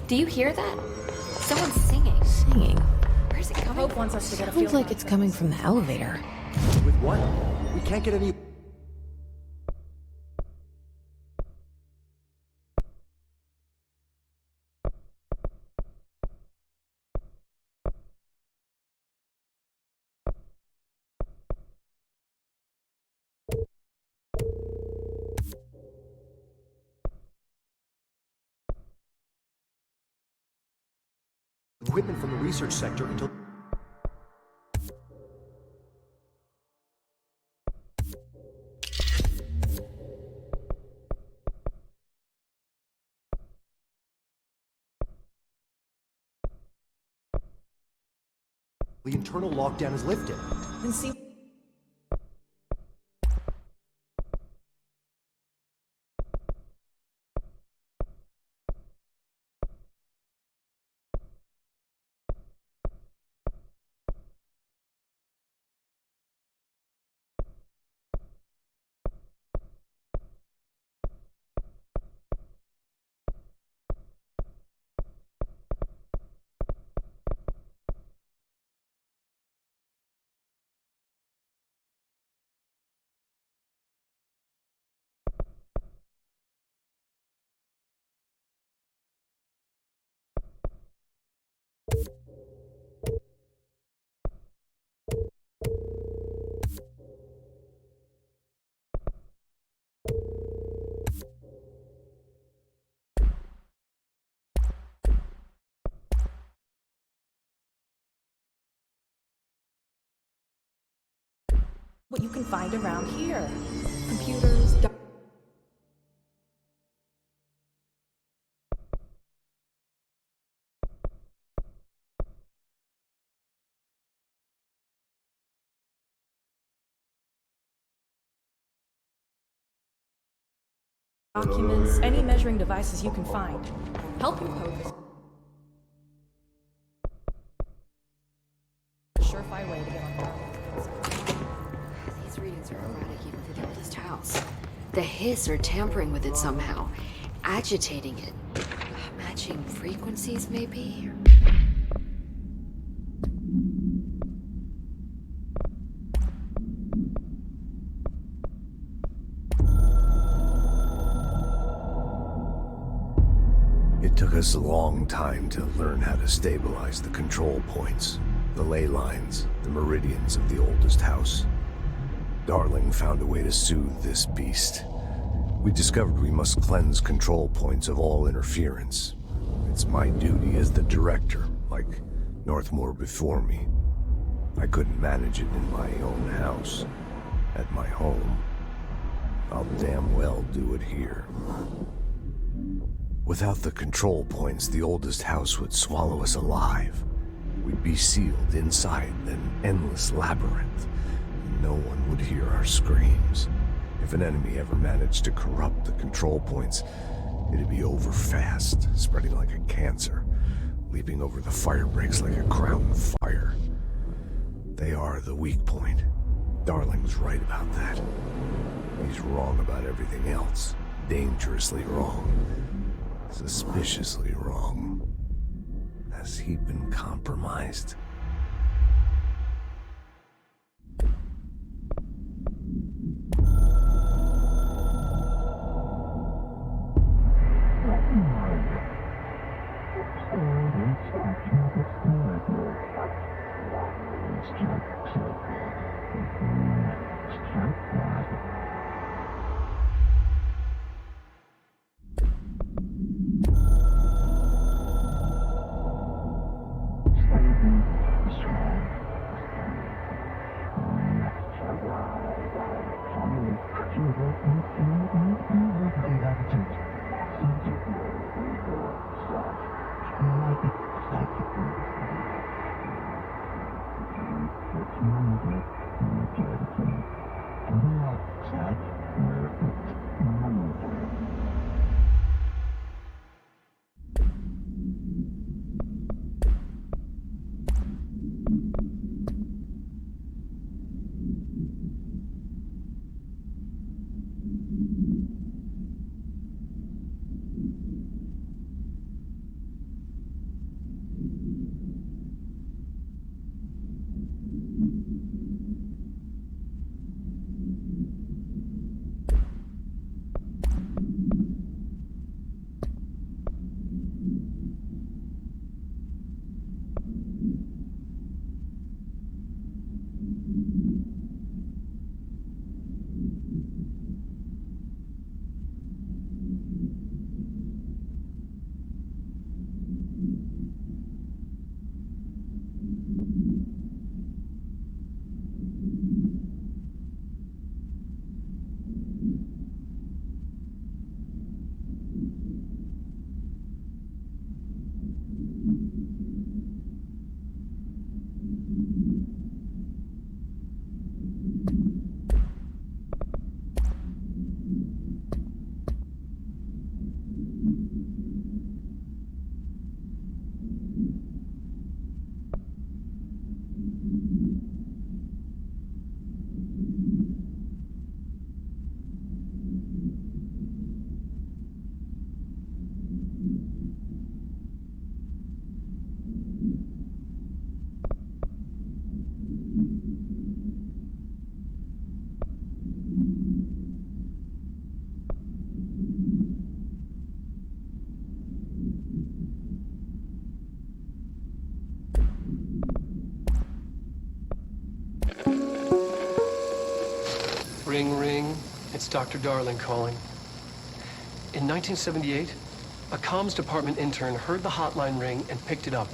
Do you hear that? Someone's singing. Singing? Where's it coming Hope from? wants us to get a Sounds feel like for it's coming from the elevator. With what? We can't get any... equipment from the research sector until... the internal lockdown is lifted. And see... what you can find around here. Computers, documents, any measuring devices you can find. Help your Pope is a surefire way to get on Darwin's. These readings are erratic even for the oldest house. The Hiss are tampering with it somehow, agitating it. Matching frequencies, maybe? It took us a long time to learn how to stabilize the control points, the ley lines, the meridians of the oldest house. Darling found a way to soothe this beast. We discovered we must cleanse control points of all interference. It's my duty as the director, like Northmore before me. I couldn't manage it in my own house, at my home. I'll damn well do it here. Without the control points, the oldest house would swallow us alive. We'd be sealed inside an endless labyrinth. No one would hear our screams. If an enemy ever managed to corrupt the control points, it'd be over fast, spreading like a cancer, leaping over the fire breaks like a crown of fire. They are the weak point. Darling's right about that. He's wrong about everything else. Dangerously wrong. Suspiciously wrong. Has he been compromised? Dr. Darling calling. In 1978, a comms department intern heard the hotline ring and picked it up,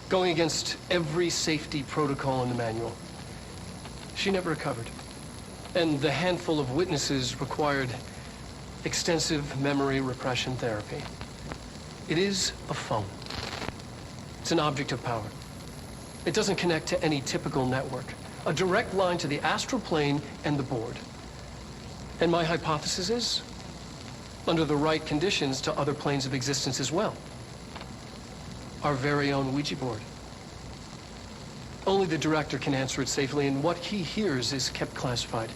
going against every safety protocol in the manual. She never recovered, and the handful of witnesses required extensive memory repression therapy. It is a phone. It's an object of power. It doesn't connect to any typical network. A direct line to the astral plane and the board. And my hypothesis is, under the right conditions, to other planes of existence as well. Our very own Ouija board. Only the director can answer it safely, and what he hears is kept classified.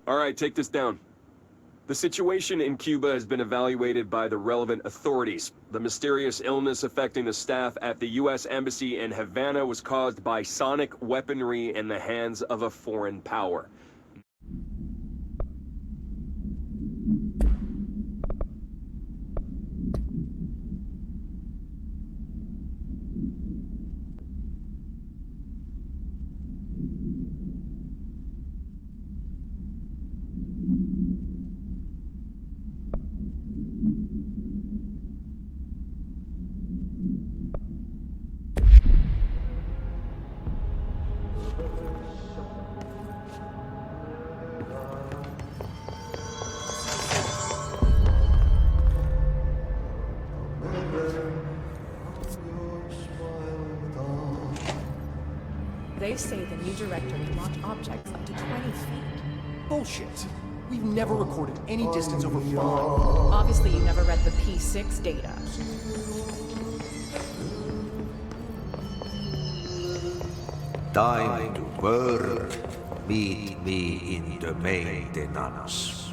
All right, take this down. The situation in Cuba has been evaluated by the relevant authorities. The mysterious illness affecting the staff at the U.S. Embassy in Havana was caused by sonic weaponry in the hands of a foreign power. They say the new director can launch objects up to 20 feet. Bullshit. We've never recorded any distance over 5. Obviously, you never read the P6 data. Time to work. Meet me in the maintenance.